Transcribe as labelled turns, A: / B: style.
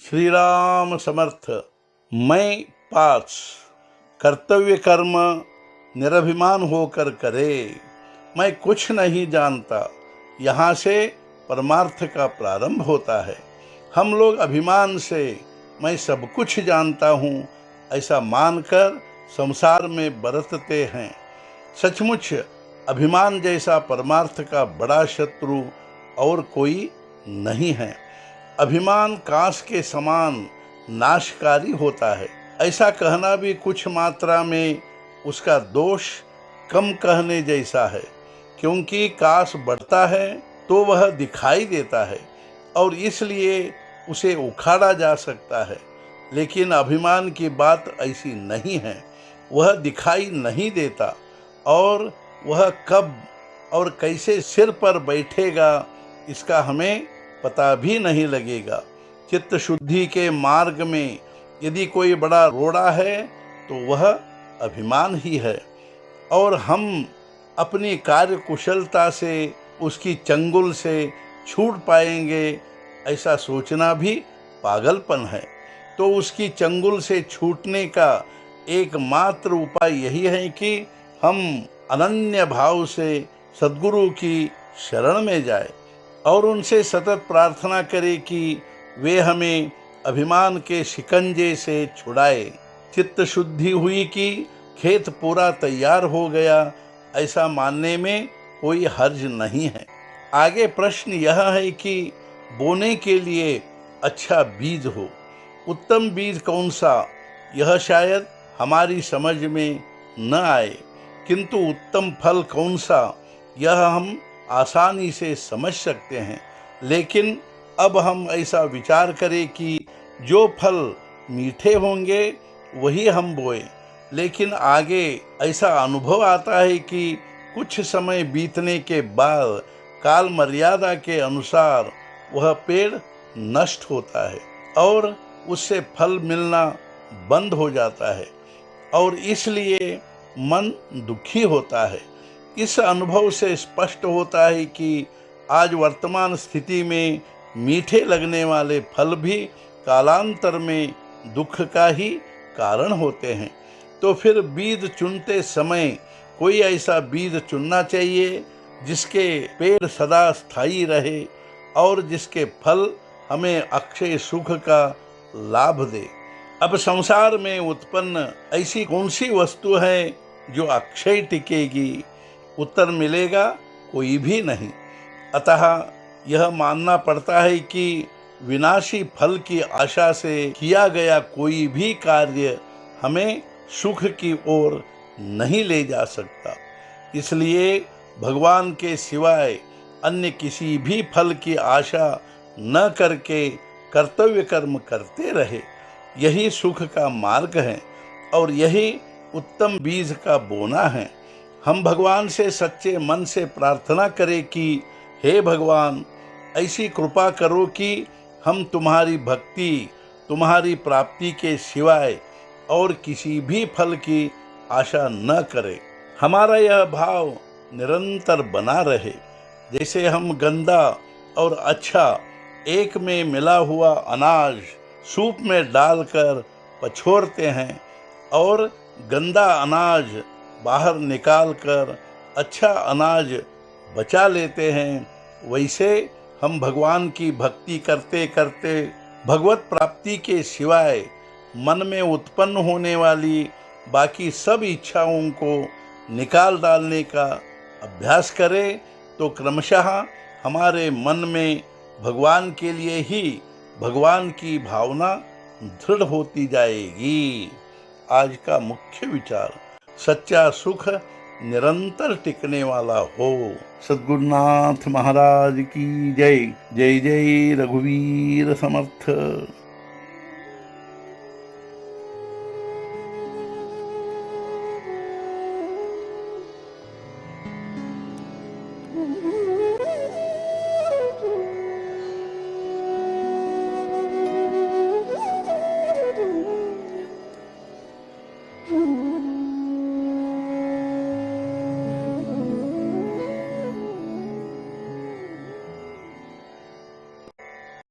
A: श्री राम समर्थ। मैं 5 कर्तव्य कर्म निरभिमान होकर करे। मैं कुछ नहीं जानता, यहाँ से परमार्थ का प्रारंभ होता है। हम लोग अभिमान से मैं सब कुछ जानता हूँ ऐसा मानकर संसार में बरतते हैं। सचमुच अभिमान जैसा परमार्थ का बड़ा शत्रु और कोई नहीं है। अभिमान कांस के समान नाशकारी होता है। ऐसा कहना भी कुछ मात्रा में उसका दोष कम कहने जैसा है, क्योंकि कांस बढ़ता है तो वह दिखाई देता है और इसलिए उसे उखाड़ा जा सकता है। लेकिन अभिमान की बात ऐसी नहीं है। वह दिखाई नहीं देता और वह कब और कैसे सिर पर बैठेगा इसका हमें पता भी नहीं लगेगा। चित्त शुद्धि के मार्ग में यदि कोई बड़ा रोड़ा है तो वह अभिमान ही है, और हम अपनी कार्य कुशलता से उसकी चंगुल से छूट पाएंगे ऐसा सोचना भी पागलपन है। तो उसकी चंगुल से छूटने का एकमात्र उपाय यही है कि हम अनन्य भाव से सद्गुरु की शरण में जाए और उनसे सतत प्रार्थना करें कि वे हमें अभिमान के शिकंजे से छुड़ाए। चित्त शुद्धि हुई कि खेत पूरा तैयार हो गया ऐसा मानने में कोई हर्ज नहीं है। आगे प्रश्न यह है कि बोने के लिए अच्छा बीज हो। उत्तम बीज कौन सा, यह शायद हमारी समझ में न आए, किंतु उत्तम फल कौन सा यह हम आसानी से समझ सकते हैं। लेकिन अब हम ऐसा विचार करें कि जो फल मीठे होंगे वही हम बोए। लेकिन आगे ऐसा अनुभव आता है कि कुछ समय बीतने के बाद काल मर्यादा के अनुसार वह पेड़ नष्ट होता है और उससे फल मिलना बंद हो जाता है और इसलिए मन दुखी होता है। इस अनुभव से स्पष्ट होता है कि आज वर्तमान स्थिति में मीठे लगने वाले फल भी कालांतर में दुख का ही कारण होते हैं। तो फिर बीज चुनते समय कोई ऐसा बीज चुनना चाहिए जिसके पेड़ सदा स्थायी रहे और जिसके फल हमें अक्षय सुख का लाभ दे। अब संसार में उत्पन्न ऐसी कौन सी वस्तु है जो अक्षय टिकेगी? उत्तर मिलेगा कोई भी नहीं। अतः यह मानना पड़ता है कि विनाशी फल की आशा से किया गया कोई भी कार्य हमें सुख की ओर नहीं ले जा सकता। इसलिए भगवान के सिवाय अन्य किसी भी फल की आशा न करके कर्तव्य कर्म करते रहे। यही सुख का मार्ग है और यही उत्तम बीज का बोना है। हम भगवान से सच्चे मन से प्रार्थना करें कि हे भगवान, ऐसी कृपा करो कि हम तुम्हारी भक्ति, तुम्हारी प्राप्ति के सिवाय और किसी भी फल की आशा न करें। हमारा यह भाव निरंतर बना रहे। जैसे हम गंदा और अच्छा एक में मिला हुआ अनाज सूप में डालकर पछोरते हैं और गंदा अनाज बाहर निकालकर अच्छा अनाज बचा लेते हैं, वैसे हम भगवान की भक्ति करते करते भगवत प्राप्ति के सिवाय मन में उत्पन्न होने वाली बाकी सब इच्छाओं को निकाल डालने का अभ्यास करें तो क्रमशः हमारे मन में भगवान के लिए ही भगवान की भावना दृढ़ होती जाएगी। आज का मुख्य विचार, सच्चा सुख निरंतर टिकने वाला हो। सद्गुरुनाथ महाराज की जय। जय जय रघुवीर समर्थ।